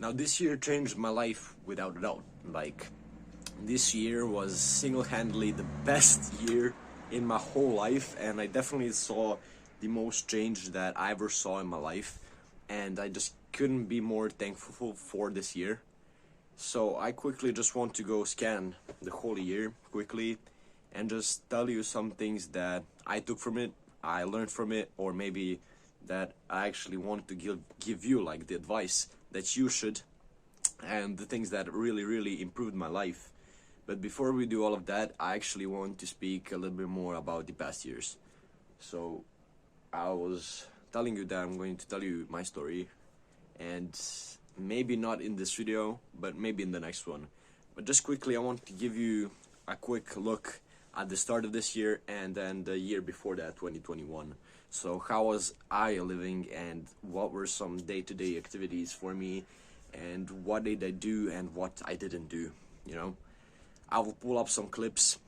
Now this year changed my life without a doubt. Like, this year was single-handedly the best year in my whole life, and I definitely saw the most change that I ever saw in my life, and I just couldn't be more thankful for this year. So I quickly just want to go scan the whole year quickly and just tell you some things that I took from it, I learned from it, or maybe that I actually want to give you, like, the advice that you should, and the things that really improved my life. But before we do all of that, I actually want to speak a little bit more about the past years. So I was telling you that I'm going to tell you my story, and maybe not in this video, but maybe in the next one. But just quickly, I want to give you a quick look at the start of this year and then the year before that, 2021. So how was I living, and what were some day-to-day activities for me, and what did I do and what I didn't do, you know? I will pull up some clips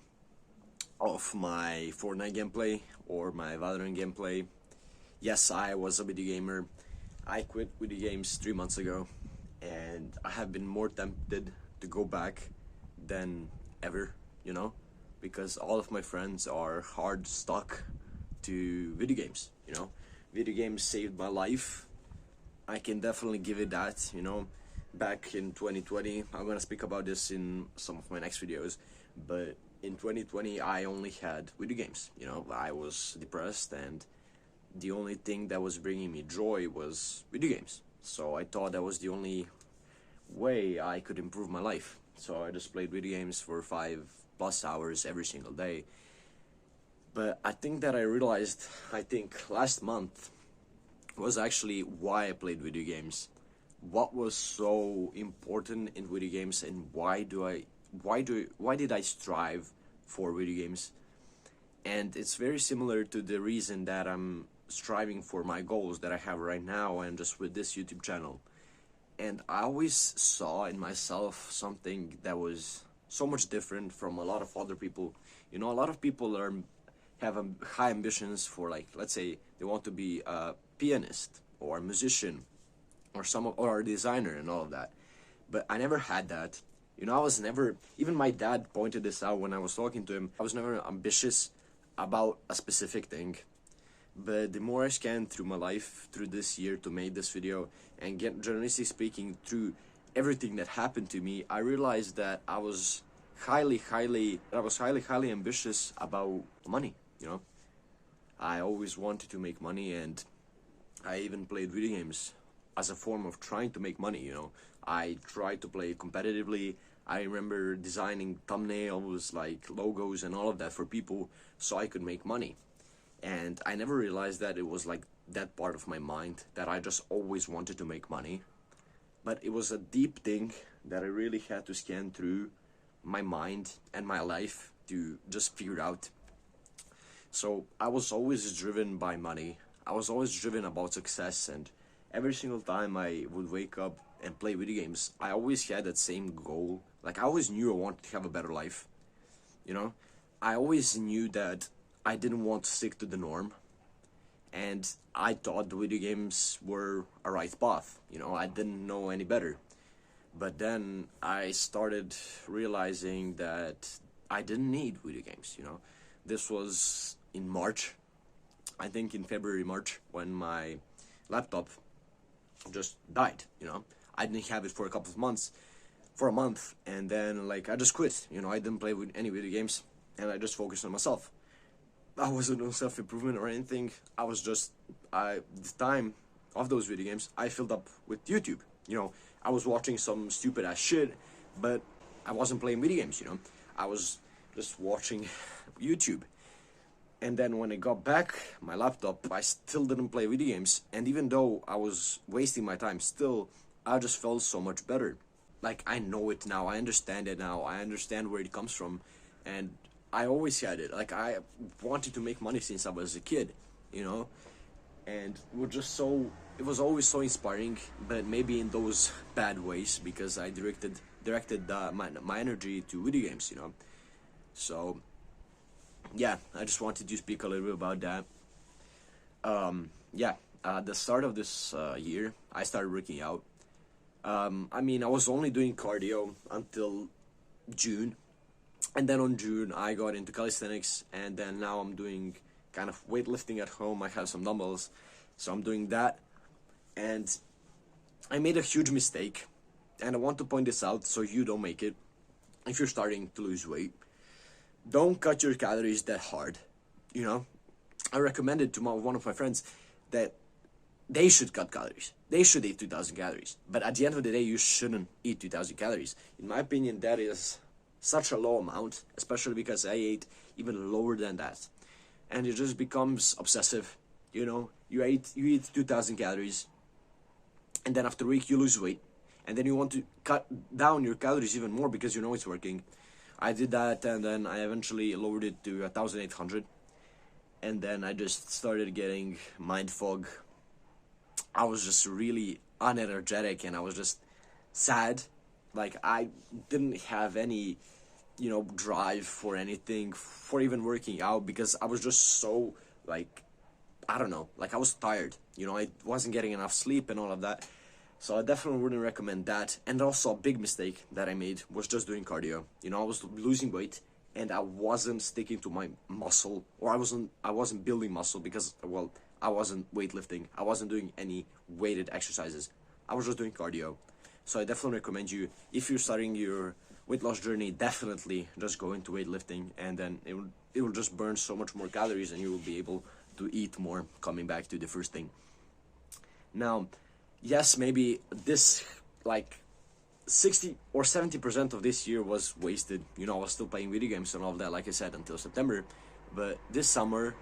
of my Fortnite gameplay or my Valorant gameplay. Yes, I was a video gamer. I quit video games 3 months ago, and I have been more tempted to go back than ever, you know, because all of my friends are hard stuck to video games, you know. Video games saved my life. I can definitely give it that, you know. Back in 2020, I'm gonna speak about this in some of my next videos, but in 2020 I only had video games, you know. I was depressed, and the only thing that was bringing me joy was video games. So I thought that was the only way I could improve my life. So I just played video games for 5+ hours every single day. But I think that I realized, I think last month, was actually why I played video games. What was so important in video games, and why did I strive for video games? And it's very similar to the reason that I'm striving for my goals that I have right now, and just with this YouTube channel. And I always saw in myself something that was so much different from a lot of other people. You know, a lot of people have high ambitions for, like, let's say they want to be a pianist or a musician or a designer and all of that. But I never had that. You know, I was never, even my dad pointed this out when I was talking to him, I was never ambitious about a specific thing. But the more I scanned through my life through this year to make this video, and generally speaking, through everything that happened to me, I realized that I was highly ambitious about money, you know. I always wanted to make money, and I even played video games as a form of trying to make money, you know. I tried to play competitively. I remember designing thumbnails, like logos and all of that for people so I could make money. And I never realized that it was like that part of my mind, that I just always wanted to make money. But it was a deep thing that I really had to scan through my mind and my life to just figure out. So I was always driven by money. I was always driven about success, and every single time I would wake up and play video games, I always had that same goal. Like, I always knew I wanted to have a better life, you know. I always knew that I didn't want to stick to the norm, and I thought the video games were a right path, you know. I didn't know any better. But then I started realizing that I didn't need video games, you know. This was in March, I think in February, March, when my laptop just died, you know. I didn't have it for a month, and then, like, I just quit, you know. I didn't play with any video games, and I just focused on myself. I wasn't doing self-improvement or anything. I was just, the time of those video games, I filled up with YouTube, you know. I was watching some stupid ass shit, but I wasn't playing video games, you know. I was just watching YouTube. And then when I got back my laptop, I still didn't play video games. And even though I was wasting my time, still, I just felt so much better. Like, I know it now, I understand it now, I understand where it comes from. And I always had it. Like, I wanted to make money since I was a kid, you know. And it was always so inspiring, but maybe in those bad ways, because I directed my energy to video games, you know. So yeah, I just wanted to speak a little bit about that. At the start of this year, I started working out. I mean, I was only doing cardio until June, and then on June I got into calisthenics, and then now I'm doing kind of weightlifting at home. I have some dumbbells, so I'm doing that, and I made a huge mistake, and I want to point this out so you don't make it. If you're starting to lose weight, don't cut your calories that hard. You know, I recommended to one of my friends that they should cut calories. They should eat 2,000 calories. But at the end of the day, you shouldn't eat 2,000 calories. In my opinion, that is such a low amount, especially because I ate even lower than that. And it just becomes obsessive. You know, you eat 2,000 calories, and then after a week you lose weight, and then you want to cut down your calories even more because you know it's working. I did that, and then I eventually lowered it to 1,800, and then I just started getting mind fog. I was just really unenergetic, and I was just sad. Like, I didn't have any, drive for anything, for even working out, because I was just so, like, I don't know, like I was tired. I wasn't getting enough sleep and all of that. So I definitely wouldn't recommend that. And also a big mistake that I made was just doing cardio. I was losing weight, and I wasn't sticking to my muscle, or I wasn't building muscle because, well, I wasn't weightlifting. I wasn't doing any weighted exercises. I was just doing cardio. So I definitely recommend you, if you're starting your weight loss journey, definitely just go into weightlifting, and then it will just burn so much more calories, and you will be able to eat more, coming back to the first thing. Now, yes, maybe this, like, 60 or 70% of this year was wasted. I was still playing video games and all of that, like I said, until September. But this summer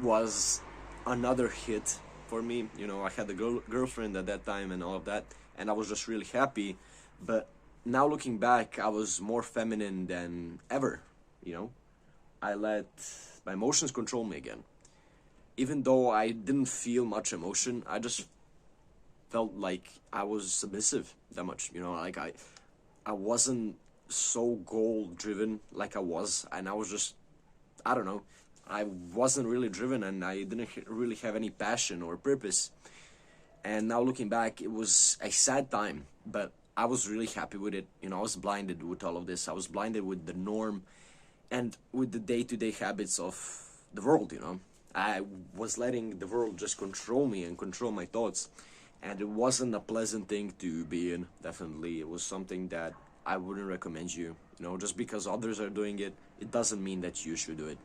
was another hit for me. I had a girlfriend at that time and all of that, and I was just really happy. But now looking back, I was more feminine than ever. I let my emotions control me again. Even though I didn't feel much emotion, I just felt like I was submissive that much. Like I wasn't so goal driven like I was, and I was just, I don't know, I wasn't really driven, and I didn't really have any passion or purpose. And now looking back, it was a sad time, but I was really happy with it. I was blinded with all of this. I was blinded with the norm and with the day-to-day habits of the world. I was letting the world just control me and control my thoughts, and it wasn't a pleasant thing to be in. Definitely, it was something that I wouldn't recommend you. Just because others are doing it, it doesn't mean that you should do it.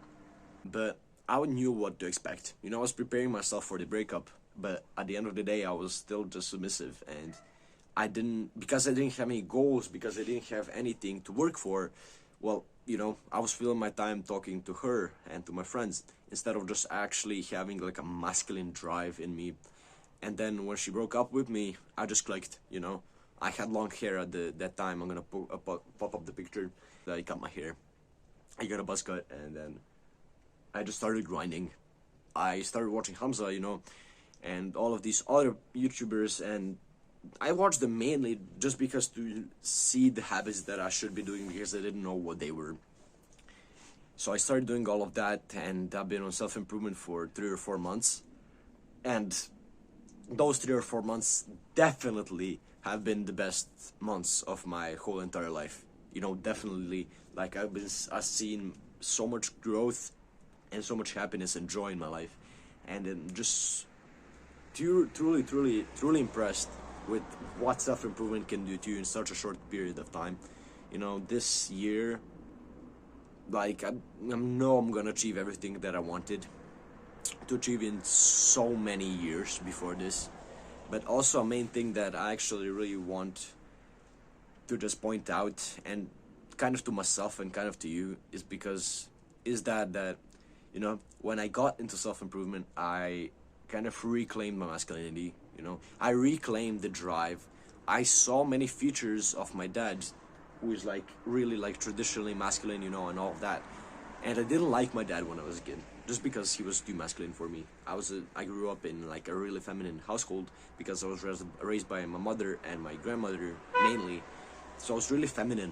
But I knew what to expect. I was preparing myself for the breakup, but at the end of the day, I was still just submissive, and because I didn't have any goals, because I didn't have anything to work for. Well, I was filling my time talking to her and to my friends instead of just actually having like a masculine drive in me. And then when she broke up with me, I just clicked. I had long hair at that time. I'm gonna pop up the picture. I cut my hair. I got a buzz cut, and then I just started grinding. I started watching Hamza, and all of these other YouTubers, and I watched them mainly just because to see the habits that I should be doing, because I didn't know what they were. So I started doing all of that, and I've been on self-improvement for 3 or 4 months. And those 3 or 4 months definitely have been the best months of my whole entire life. Definitely, like I've seen so much growth and so much happiness and joy in my life. And then just truly impressed with what self-improvement can do to you in such a short period of time. This year, like, I know I'm gonna achieve everything that I wanted to achieve in so many years before this. But also a main thing that I actually really want to just point out, and kind of to myself and kind of to you, is that when I got into self-improvement, I kind of reclaimed my masculinity. I reclaimed the drive. I saw many features of my dad, who is like really like traditionally masculine, and all of that. And I didn't like my dad when I was a kid, just because he was too masculine for me. I grew up in like a really feminine household because I was raised by my mother and my grandmother mainly. So I was really feminine.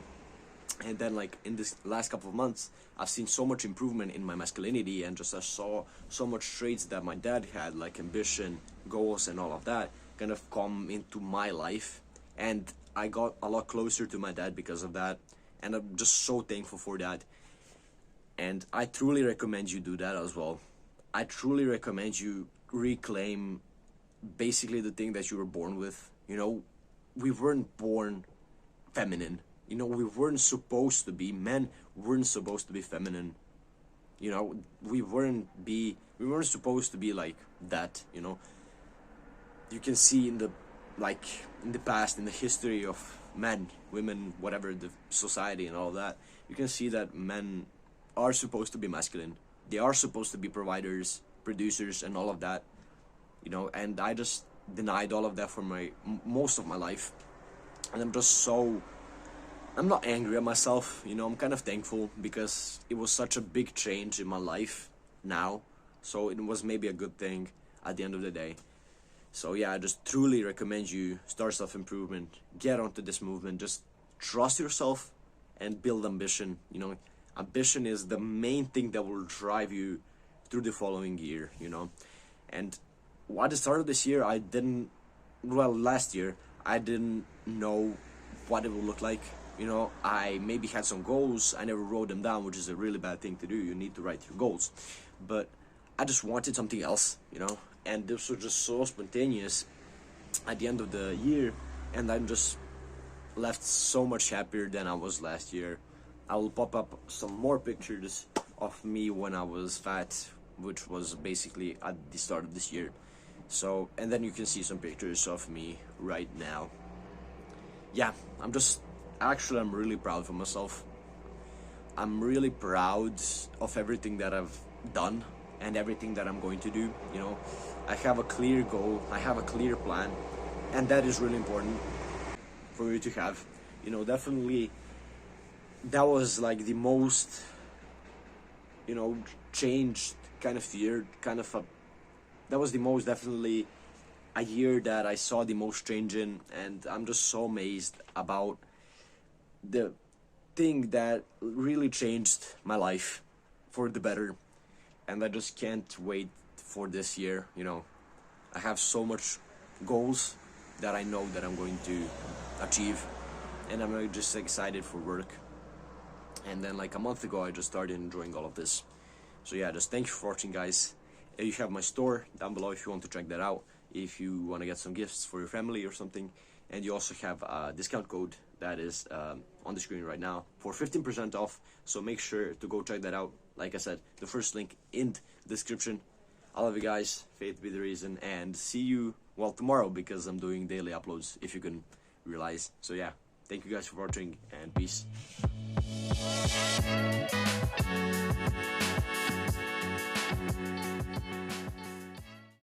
And then, like, in this last couple of months, I've seen so much improvement in my masculinity, and just I saw so much traits that my dad had, like ambition, goals, and all of that, kind of come into my life. and I got a lot closer to my dad because of that, and I'm just so thankful for that. And I truly recommend you do that as well. I truly recommend you reclaim basically the thing that you were born with. You know, we weren't born feminine. You know, we weren't supposed to be, men weren't supposed to be feminine. You know, we weren't supposed to be like that, you know. You can see in the, like, in the past, in the history of men, women, whatever, the society and all that, you can see that men are supposed to be masculine. They are supposed to be providers, producers, and all of that, you know. And I just denied all of that for most of my life, and I'm not angry at myself, you know. I'm kind of thankful because it was such a big change in my life now, so it was maybe a good thing at the end of the day. So yeah, I just truly recommend you start self-improvement, get onto this movement, just trust yourself and build ambition. You know, ambition is the main thing that will drive you through the following year, you know. And at the start of this year, last year, I didn't know what it would look like. You know, I maybe had some goals, I never wrote them down, which is a really bad thing to do. You need to write your goals. But I just wanted something else, you know, and this was just so spontaneous at the end of the year, and I'm just left so much happier than I was last year. I will pop up some more pictures of me when I was fat, which was basically at the start of this year. So, and then you can see some pictures of me right now. Yeah, I'm really proud of myself. I'm really proud of everything that I've done and everything that I'm going to do. You know, I have a clear goal, I have a clear plan, and that is really important for you to have. You know, definitely that was like the most, you know, changed kind of year, that was the most, definitely a year that I saw the most change in, and I'm just so amazed about the thing that really changed my life for the better. And I just can't wait for this year. You know, I have so much goals that I know that I'm going to achieve, and I'm just excited for work. And then like a month ago, I just started enjoying all of this. So yeah, just thank you for watching, guys. You have my store down below if you want to check that out, if you want to get some gifts for your family or something. And you also have a discount code that is on the screen right now for 15% off, so make sure to go check that out. Like I said, the first link in the description. I love you guys, faith be the reason, and see you, well, tomorrow, because I'm doing daily uploads, if you can realize. So yeah, thank you guys for watching, and peace.